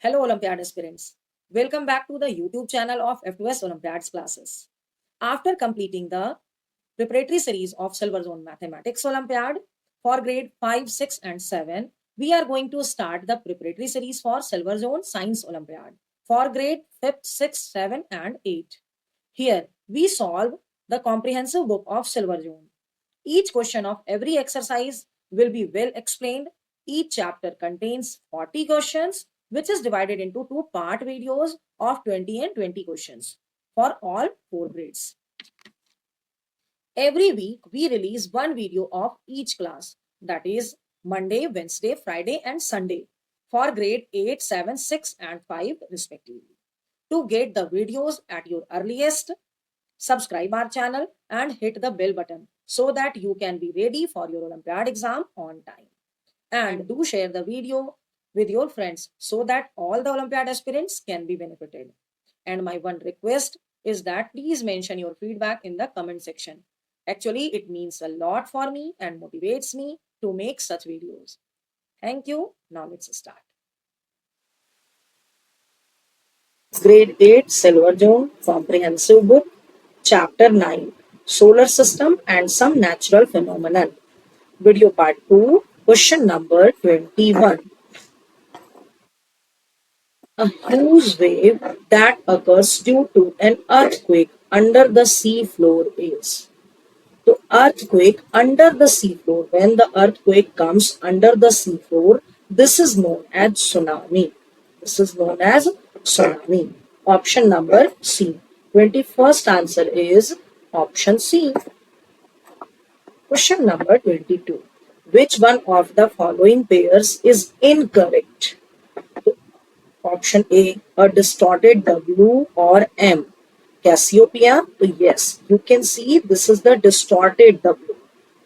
Hello, Olympiad aspirants. Welcome back to the YouTube channel of F2S Olympiads classes. After completing the preparatory series of Silver Zone Mathematics Olympiad for grade 5, 6, and 7, we are going to start the preparatory series for Silver Zone Science Olympiad for grade 5th, 6th, 7, and 8. Here, we solve the comprehensive book of Silver Zone. Each question of every exercise will be well explained. Each chapter contains 40 questions, which is divided into two-part videos of 20 and 20 questions for all four grades. Every week, we release one video of each class, that is Monday, Wednesday, Friday, and Sunday for grade 8, 7, 6, and 5 respectively. To get the videos at your earliest, subscribe our channel and hit the bell button so that you can be ready for your Olympiad exam on time. And do share the video with your friends so that all the Olympiad aspirants can be benefited. And my one request is that please mention your feedback in the comment section. Actually, it means a lot for me and motivates me to make such videos. Thank you. Now let's start. Grade 8 Silver Zone Comprehensive Book, Chapter 9 Solar System and Some Natural Phenomenon. Video Part 2, Question number 21. A huge wave that occurs due to an earthquake under the sea floor is. The earthquake under the sea floor, when the earthquake comes under the sea floor, this is known as tsunami. This is known as tsunami. Option number C. 21st answer is option C. Question number 22. Which one of the following pairs is incorrect? Option A distorted W or M. Cassiopeia, yes, you can see this is the distorted W.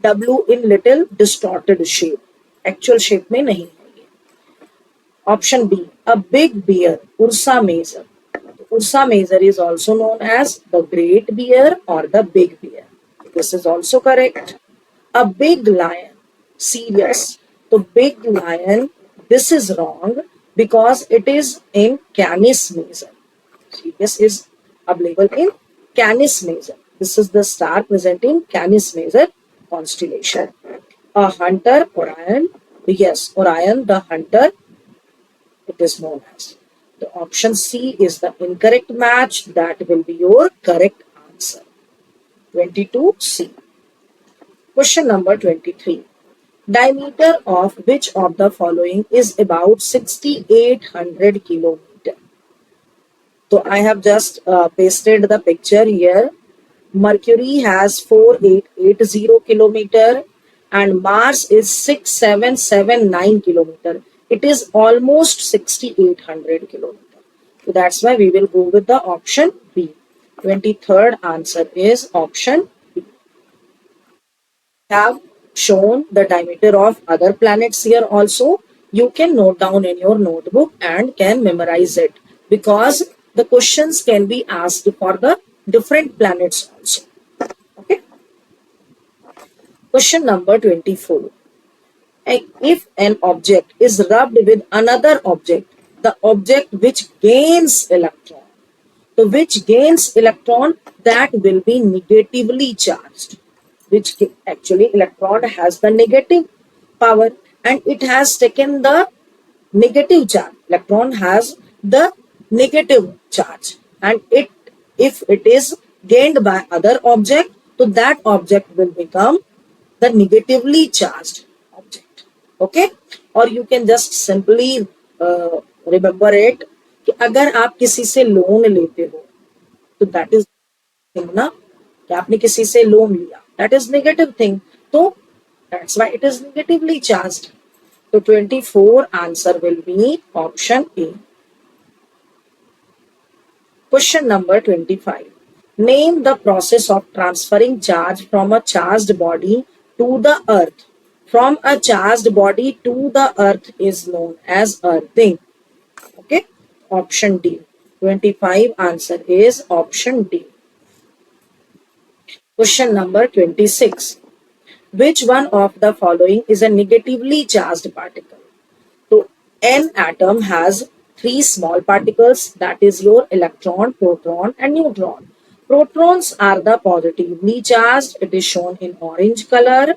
W in little distorted shape. Actual shape में नहीं है ये. Option B, a big bear, Ursa major. Ursa major is also known as the great bear or the big bear. This is also correct. A big lion, Sirius. So big lion, this is wrong because it is in Canis major. Sirius is available in Canis major. This is the star present in Canis major constellation. A hunter, Orion. Yes, Orion the hunter, it is known as. The option C is the incorrect match. That will be your correct answer. 22C. Question number 23. Diameter of which of the following is about 6800 kilometer? So I have just pasted the picture here. Mercury has 4880 kilometer and Mars is 6779 kilometer. It is almost 6800 kilometer. So that's why we will go with the option B. 23rd answer is option B. Have shown the diameter of other planets here also. You can note down in your notebook and can memorize it because the questions can be asked for the different planets also. Okay. Question number 24. If an object is rubbed with another object, the object which gains electron, so which gains electron, that will be negatively charged. Which actually electron has the negative power and it has taken the negative charge. Electron has the negative charge and if it is gained by other object, so that object will become the negatively charged object. Okay, or you can just simply remember it कि अगर आप किसी से loan लेते हो तो that is ना कि आपने किसी से लोन लिया, that is negative thing. So that's why it is negatively charged. So 24 answer will be option A. Question number 25. Name the process of transferring charge from a charged body to the earth. From a charged body to the earth is known as earthing. Okay. Option D. 25 answer is option D. Question number 26. Which one of the following is a negatively charged particle? So, N atom has three small particles, that is your electron, proton and neutron. Protons are the positively charged, it is shown in orange color.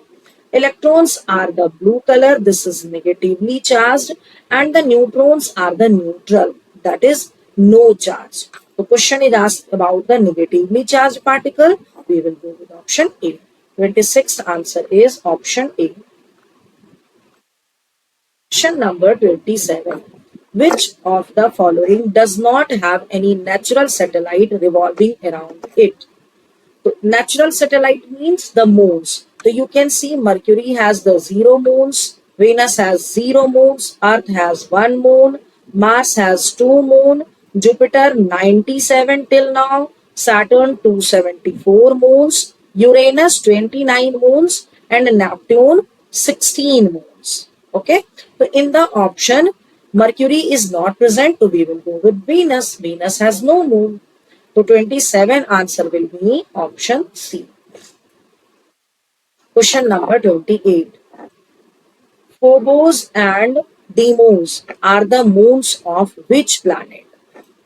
Electrons are the blue color, this is negatively charged, and the neutrons are the neutral, that is no charge. The question is asked about the negatively charged particle. We will go with option A. 26th answer is option A. Question number 27. Which of the following does not have any natural satellite revolving around it? So natural satellite means the moons. So you can see Mercury has the 0 moons, Venus has 0 moons, Earth has 1 moon, Mars has 2 moon, Jupiter 97 till now, Saturn 274 moons, Uranus 29 moons, and Neptune 16 moons. Okay, so in the option Mercury is not present, so we will go with Venus. Venus has no moon. So 27 answer will be option C. Question number 28. Phobos and Deimos are the moons of which planet?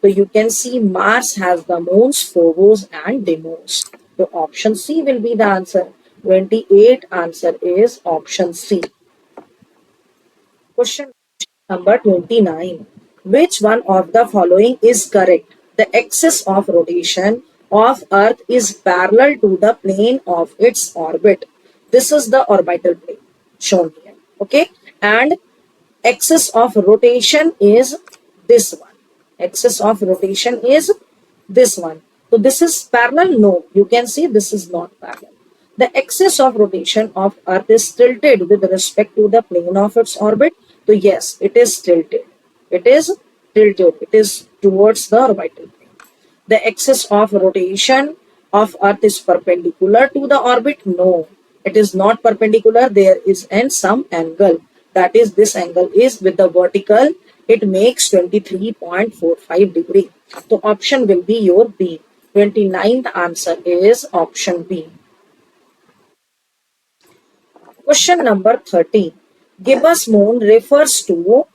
So you can see Mars has the moons Phobos and Deimos. So option C will be the answer. 28 answer is option C. Question number 29. Which one of the following is correct? The axis of rotation of Earth is parallel to the plane of its orbit. This is the orbital plane shown here. Okay. And axis of rotation is this one. Axis of rotation is this one. So this is parallel? No. You can see this is not parallel. The axis of rotation of Earth is tilted with respect to the plane of its orbit. So yes, it is tilted. It is tilted. It is towards the orbital plane. The axis of rotation of Earth is perpendicular to the orbit. No, it is not perpendicular. There is some angle. That is, this angle is with the vertical. It makes 23.45 degree. So option will be your B. 29th answer is option B. Question number 30. Gibbous moon refers to,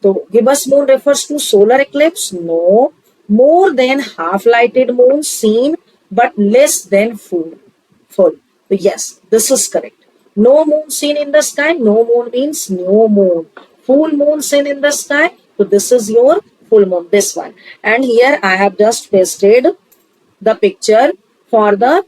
so gibbous moon refers to solar eclipse? No. More than half lighted moon seen but less than full. So yes, this is correct. No moon seen in the sky. No moon means no moon. Full moon seen in the sky. So this is your full moon, this one. And here I have just pasted the picture for the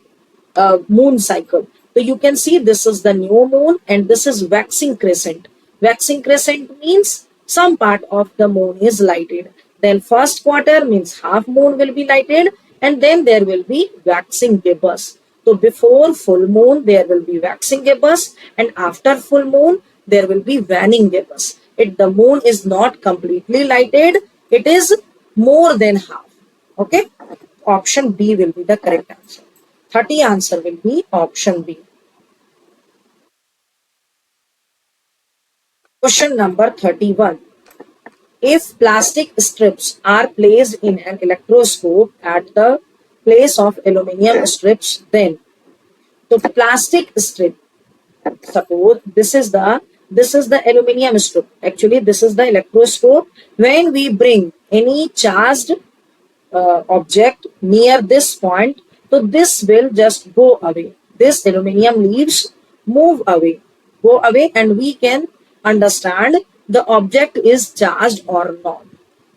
moon cycle. So you can see this is the new moon and this is waxing crescent. Waxing crescent means some part of the moon is lighted. Then first quarter means half moon will be lighted and then there will be waxing gibbous. So before full moon there will be waxing gibbous and after full moon there will be waning gibbous. The moon is not completely lighted. It is more than half. Okay. Option B will be the correct answer. 30 answer will be option B. Question number 31. If plastic strips are placed in an electroscope at the place of aluminium strips, then the plastic strip, suppose this is the aluminium strip. Actually, this is the electroscope. When we bring any charged object near this point, so this will just go away. This aluminium leaves move away, go away, and we can understand the object is charged or not.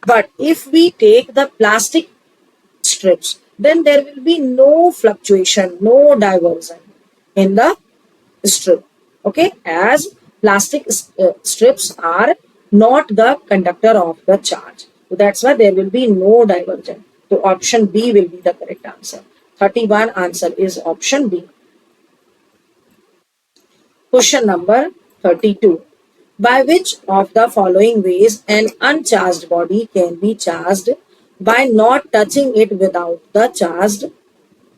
But if we take the plastic strips, then there will be no fluctuation, no diversion in the strip. Okay, as plastic strips are not the conductor of the charge. So that's why there will be no diversion. So option B will be the correct answer. 31 answer is option B. Question number 32. By which of the following ways an uncharged body can be charged? By not touching it without the charged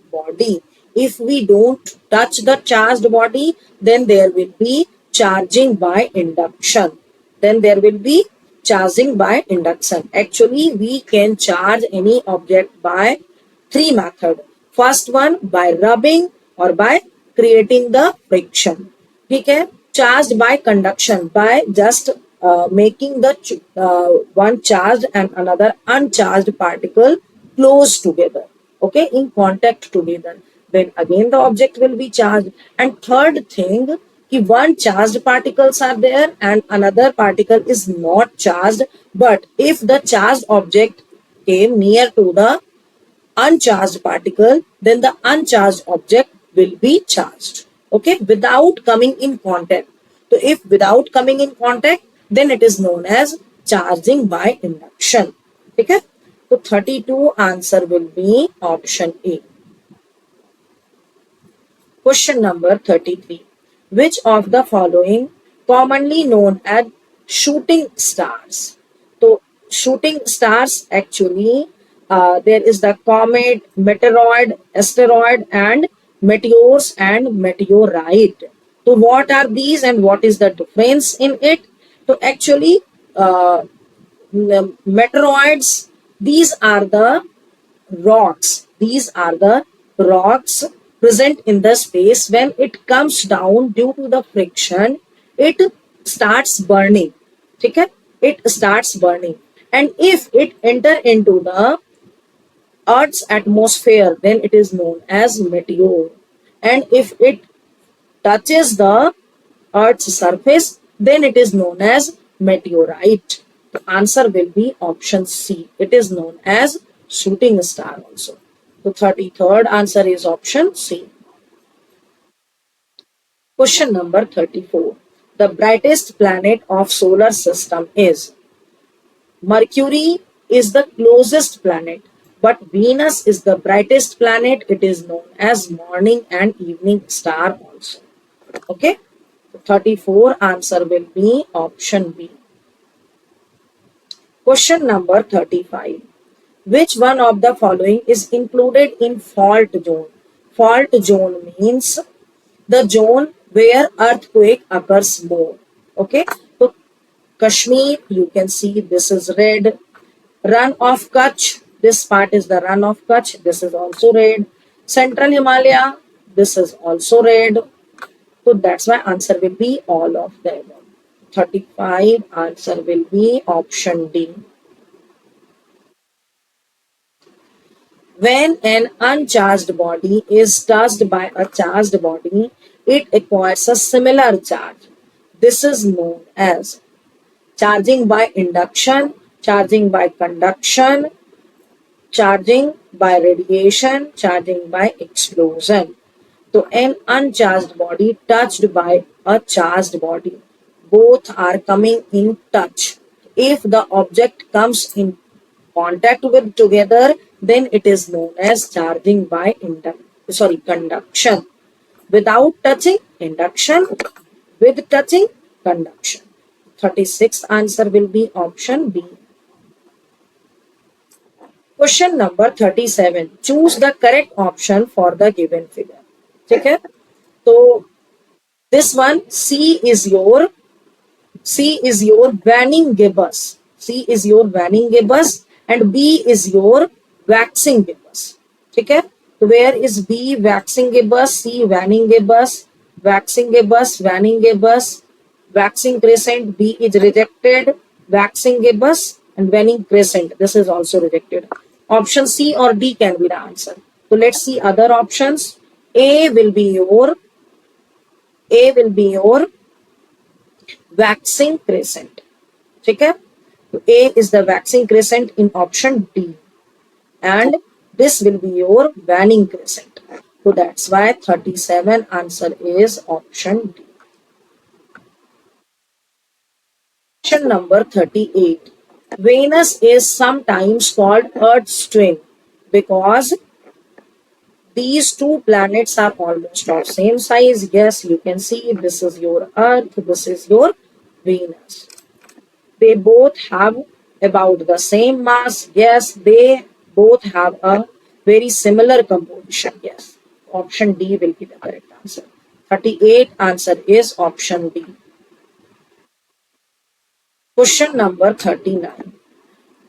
body. If we don't touch the charged body, then there will be charging by induction. Then there will be charging by induction. Actually, we can charge any object by three methods. First one, by rubbing or by creating the friction. We can charge by conduction, by just making the one charged and another uncharged particle close together, okay, in contact together. Then again the object will be charged. And third thing, ki one charged particles are there and another particle is not charged, but if the charged object came near to the uncharged particle, then the uncharged object will be charged. Okay, without coming in contact. So if without coming in contact, then it is known as charging by induction. Okay, so 32 answer will be option A. Question number 33. Which of the following commonly known as shooting stars? So, shooting stars actually, there is the comet, meteoroid, asteroid, and meteors and meteorite. So, what are these and what is the difference in it? So, actually, meteoroids, these are the rocks. These are the rocks present in the space. When it comes down due to the friction, it starts burning. Okay? It starts burning. And if it enter into the Earth's atmosphere, then it is known as meteor. And if it touches the Earth's surface, then it is known as meteorite. The answer will be option C. It is known as shooting star also. The 33rd answer is option C. Question number 34. The brightest planet of solar system is Mercury is the closest planet, but Venus is the brightest planet. It is known as morning and evening star also. Okay. The 34 answer will be option B. Question number 35. Which one of the following is included in fault zone? Fault zone means the zone where earthquake occurs more. Okay. So Kashmir, you can see this is red. Run of Kutch, this part is the run of Kutch. This is also red. Central Himalaya, this is also red. So that's why answer will be all of them. 35 answer will be option D. When an uncharged body is touched by a charged body, it acquires a similar charge. This is known as charging by induction, charging by conduction, charging by radiation, charging by explosion. So an uncharged body touched by a charged body, both are coming in touch. If the object comes in contact with together, then it is known as charging by conduction. Without touching, induction. With touching, conduction. 36th answer will be option B. Question number 37. Choose the correct option for the given figure. Okay? So this one, C is your vanning gibbous. C is your vanning gibbous and B is your waxing gibbous. Okay? So where is B? Waxing gibbous, C vanning gibbous, waxing gibbous, vanning gibbous, waxing crescent, B is rejected, waxing gibbous and vanning crescent. This is also rejected. Option C or D can be the answer. So let's see other options. A will be your waxing crescent. Okay? So A is the waxing crescent in option D. And this will be your vanning crescent. So that's why 37 answer is option D. Question number 38. Venus is sometimes called Earth's twin because these two planets are almost of same size. Yes, you can see this is your Earth, this is your Venus. They both have about the same mass. Yes, they both have a very similar composition. Yes, option D will be the correct answer. 38 answer is option D. Question number 39.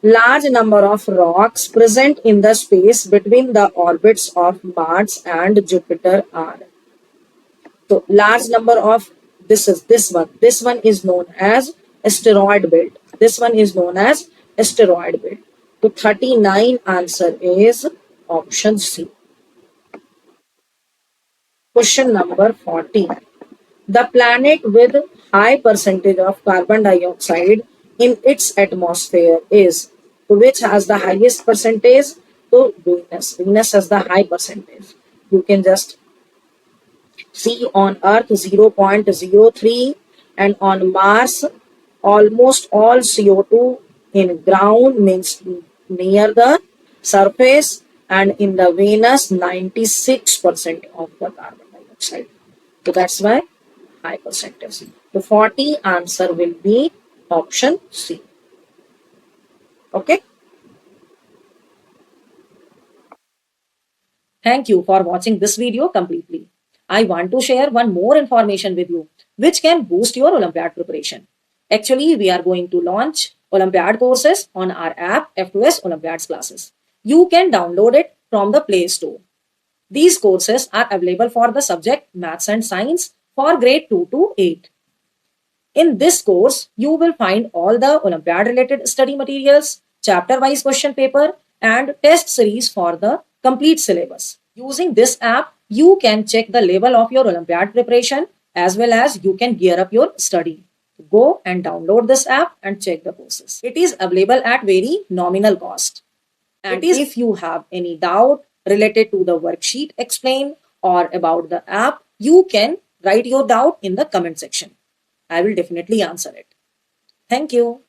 Large number of rocks present in the space between the orbits of Mars and Jupiter are. So large number of this one is known as asteroid belt. This one is known as asteroid belt. So 39 answer is option C. Question number 40. The planet with high percentage of carbon dioxide in its atmosphere is, so which has the highest percentage? So Venus. Venus has the high percentage. You can just see on Earth 0.03 and on Mars almost all CO2 in ground means near the surface, and in the Venus 96% of the carbon dioxide. So that's why high percentage. The 40 answer will be option C. Okay. Thank you for watching this video completely. I want to share one more information with you which can boost your Olympiad preparation. Actually, we are going to launch Olympiad courses on our app F2S Olympiads classes. You can download it from the Play Store. These courses are available for the subject Maths and Science for grade 2 to 8. In this course, you will find all the Olympiad related study materials, chapter wise question paper, and test series for the complete syllabus. Using this app, you can check the level of your Olympiad preparation as well as you can gear up your study. Go and download this app and check the courses. It is available at very nominal cost. And if you have any doubt related to the worksheet explained or about the app, you can write your doubt in the comment section. I will definitely answer it. Thank you.